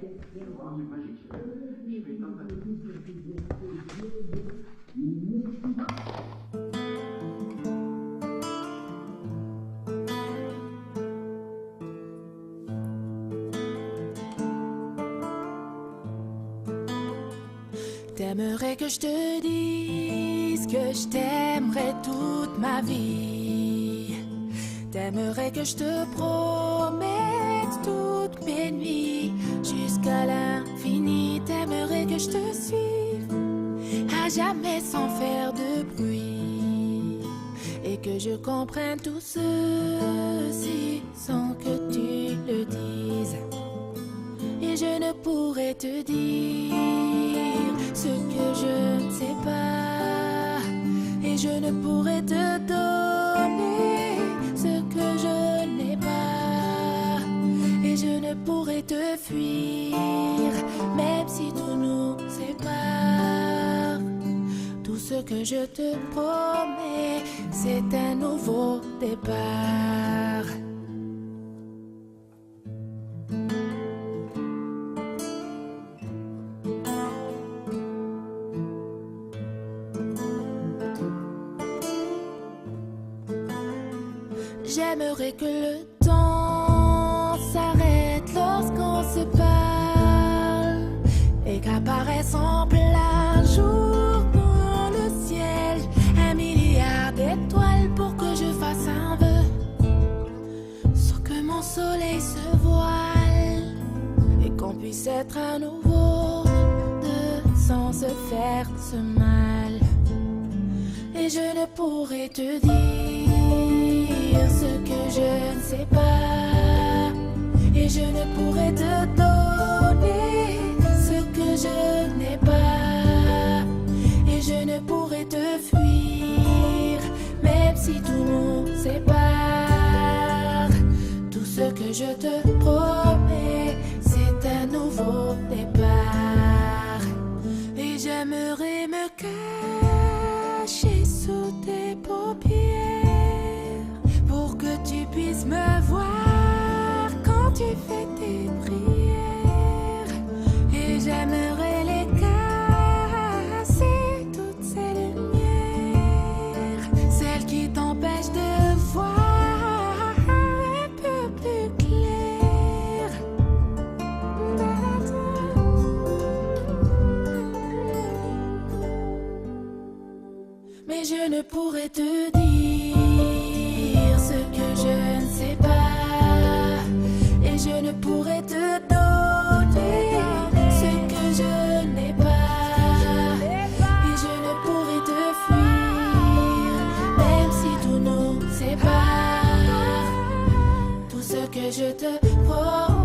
Je vois un truc magique. Je vais éteindre la télé. T'aimerais que je te dise que je t'aimerais toute ma vie. T'aimerais que je te promette toutes mes nuits jusqu'à l'infini. T'aimerais que je te suive à jamais sans faire de bruit et que je comprenne tout ceci sans que tu le dises. Et je ne pourrais te dire ce que je ne sais pas. Et je ne pourrais te donner ce que je n'ai pas. Et je ne pourrais te fuir, même si tout nous sépare. Tout ce que je te promets, c'est un nouveau départ. J'aimerais que le temps s'arrête lorsqu'on se parle et qu'apparaisse en plein jour dans le ciel 1 milliard d'étoiles pour que je fasse un vœu sans que mon soleil se voile et qu'on puisse être à nouveau deux sans se faire ce mal. Et je ne pourrais te dire ce que je ne sais pas. Et je ne pourrais te donner ce que je n'ai pas. Et je ne pourrais te fuir, même si tout nous sépare. Tout ce que je te promets, c'est un nouveau départ. Et j'aimerais me cacher sous tes paupières pour que tu puisses me voir quand tu fais tes prières. Et j'aimerais les casser, toutes ces lumières, celles qui t'empêchent de voir un peu plus clair. Mais je ne pourrais te dire ce que je ne sais pas. Et je ne pourrais te donner ce que je n'ai pas. Et je ne pourrais te fuir, même si tout nous sépare. Tout ce que je te promets,